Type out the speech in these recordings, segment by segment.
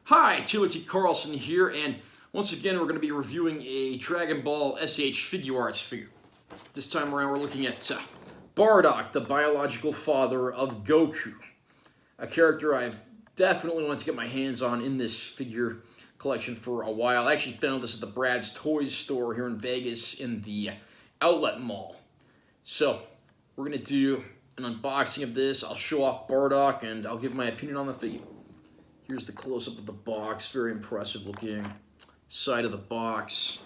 Hi, Taylor T. Carlson here, and once again we're going to be reviewing a Dragon Ball SH Figuarts figure. This time around we're looking at Bardock, the biological father of Goku. A character I've definitely wanted to get my hands on in this figure collection for a while. I actually found this at the Brad's Toys store here in Vegas in the outlet mall. So we're going to do an unboxing of this. I'll show off Bardock and I'll give my opinion on the figure. Here's the close-up of the box, very impressive looking. Side of the box,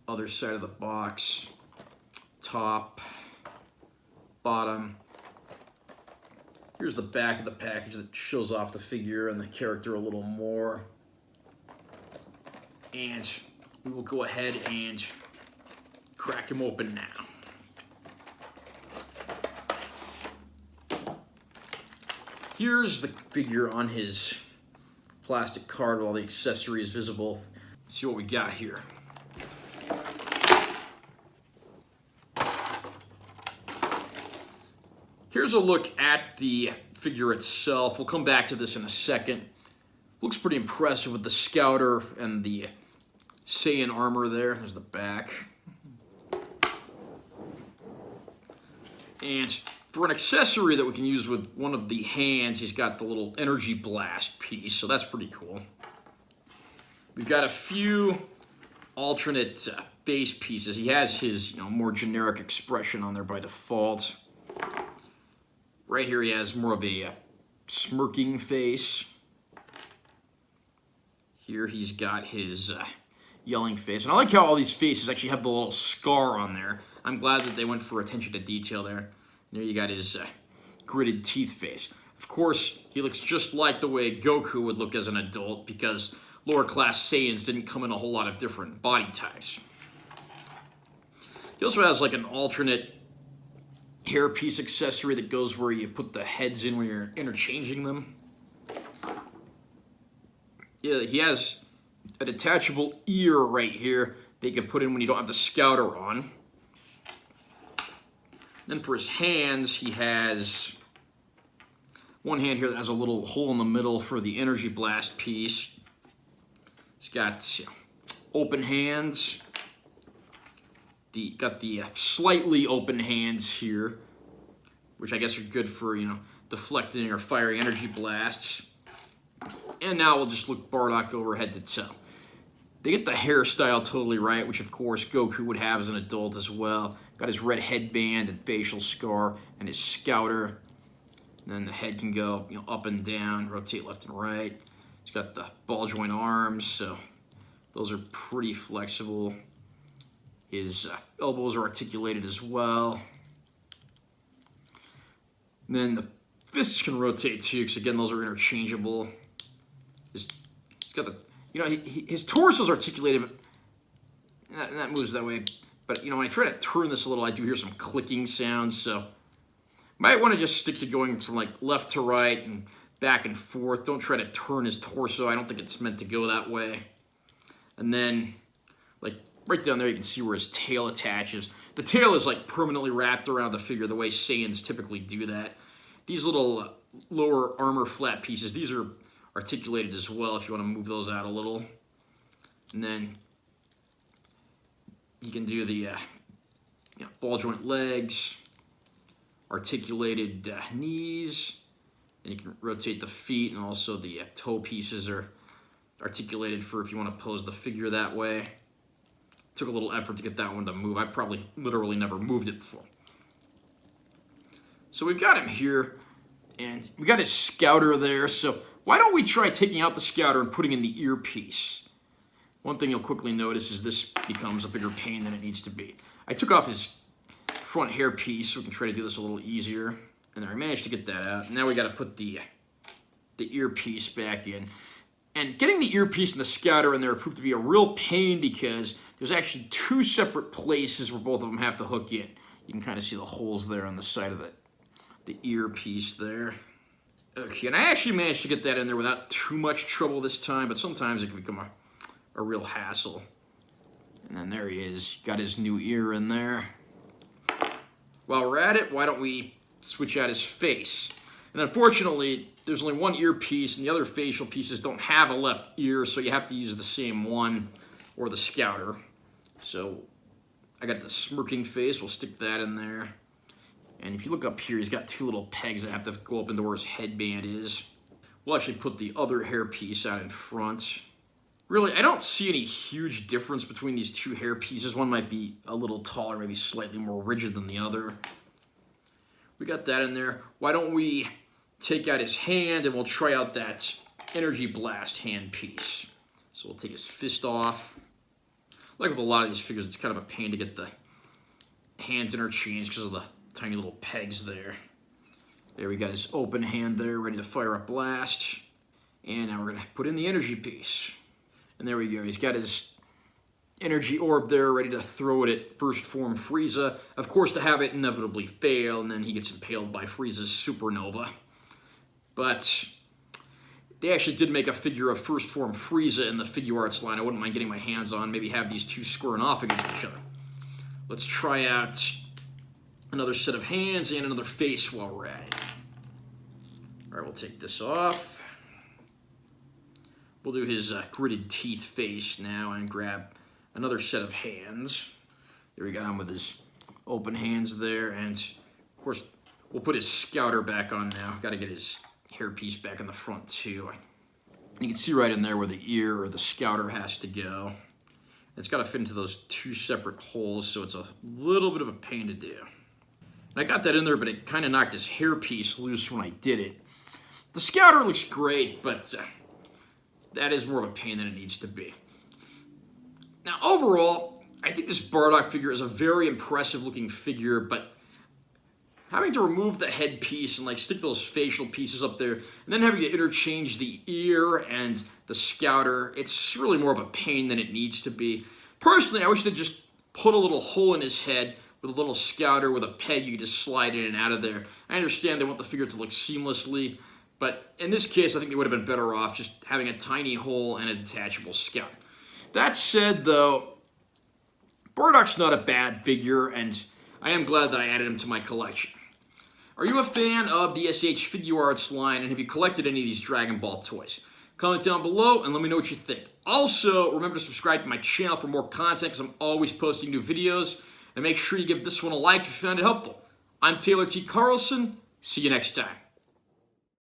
other side of the box, top, bottom. Here's the back of the package that shows off the figure and the character a little more. And we will go ahead and crack him open now. Here's the figure on his plastic card with all the accessories visible. Let's see what we got here. Here's a look at the figure itself. We'll come back to this in a second. Looks pretty impressive with the Scouter and the Saiyan armor there. There's the back. And for an accessory that we can use with one of the hands, he's got the little energy blast piece, so that's pretty cool. We've got a few alternate face pieces. He has his more generic expression on there by default. Right here he has more of a smirking face. Here he's got his yelling face. And I like how all these faces actually have the little scar on there. I'm glad that they went for attention to detail there. There you got his gritted teeth face. Of course, he looks just like the way Goku would look as an adult because lower class Saiyans didn't come in a whole lot of different body types. He also has like an alternate hairpiece accessory that goes where you put the heads in when you're interchanging them. Yeah, he has a detachable ear right here that you can put in when you don't have the Scouter on. Then for his hands, he has one hand here that has a little hole in the middle for the energy blast piece. He's got open hands. Got the slightly open hands here, which I guess are good for, deflecting or firing energy blasts. And now we'll just look Bardock over head to toe. They get the hairstyle totally right, which of course Goku would have as an adult as well. Got his red headband and facial scar and his Scouter. And then the head can go up and down, rotate left and right. He's got the ball joint arms, so those are pretty flexible. His elbows are articulated as well. And then the fists can rotate too, because again, those are interchangeable. He's got the his torso is articulated, and that moves that way. But when I try to turn this a little, I do hear some clicking sounds. So might want to just stick to going from like left to right and back and forth. Don't try to turn his torso. I don't think it's meant to go that way. And then, like right down there, you can see where his tail attaches. The tail is like permanently wrapped around the figure the way Saiyans typically do that. These little lower armor flat pieces, these are articulated as well if you want to move those out a little. And then you can do the ball joint legs, articulated knees, and you can rotate the feet, and also the toe pieces are articulated for if you want to pose the figure that way. Took a little effort to get that one to move. I probably literally never moved it before. So we've got him here, and we got his Scouter there, so why don't we try taking out the Scouter and putting in the earpiece? One thing you'll quickly notice is this becomes a bigger pain than it needs to be. I took off his front hair piece so we can try to do this a little easier. And then I managed to get that out. Now we got to put the earpiece back in. And getting the earpiece and the Scouter in there proved to be a real pain because there's actually two separate places where both of them have to hook in. You can kind of see the holes there on the side of the earpiece there. Okay, and I actually managed to get that in there without too much trouble this time, but sometimes it can become a real hassle. And then there he is. Got his new ear in there. While we're at it, why don't we switch out his face? And unfortunately, there's only one earpiece, and the other facial pieces don't have a left ear, so you have to use the same one or the Scouter. So I got the smirking face. We'll stick that in there. And if you look up here, he's got two little pegs that have to go up into where his headband is. We'll actually put the other hairpiece out in front. Really, I don't see any huge difference between these two hair pieces. One might be a little taller, maybe slightly more rigid than the other. We got that in there. Why don't we take out his hand and we'll try out that Energy Blast hand piece. So we'll take his fist off. Like with a lot of these figures, it's kind of a pain to get the hands interchanged because of the tiny little pegs there. There we got his open hand there, ready to fire a blast. And now we're going to put in the energy piece. And there we go. He's got his energy orb there, ready to throw it at First Form Frieza. Of course, to have it inevitably fail, and then he gets impaled by Frieza's supernova. But they actually did make a figure of First Form Frieza in the Figuarts line. I wouldn't mind getting my hands on. Maybe have these two squaring off against each other. Let's try out another set of hands and another face while we're at it. All right, we'll take this off. We'll do his gritted teeth face now and grab another set of hands. There we got him with his open hands there. And, of course, we'll put his Scouter back on now. Got to get his hairpiece back in the front, too. And you can see right in there where the ear or the Scouter has to go. It's got to fit into those two separate holes, so it's a little bit of a pain to do. And I got that in there, but it kind of knocked his hairpiece loose when I did it. The Scouter looks great, but that is more of a pain than it needs to be. Now, overall, I think this Bardock figure is a very impressive looking figure, but having to remove the headpiece and like stick those facial pieces up there, and then having to interchange the ear and the Scouter, it's really more of a pain than it needs to be. Personally, I wish they'd just put a little hole in his head with a little Scouter with a peg you could just slide in and out of there. I understand they want the figure to look seamlessly, but in this case, I think they would have been better off just having a tiny hole and a detachable Scouter. That said, though, Bardock's not a bad figure, and I am glad that I added him to my collection. Are you a fan of the SH Figuarts line, and have you collected any of these Dragon Ball toys? Comment down below and let me know what you think. Also, remember to subscribe to my channel for more content, because I'm always posting new videos. And make sure you give this one a like if you found it helpful. I'm Taylor T. Carlson. See you next time.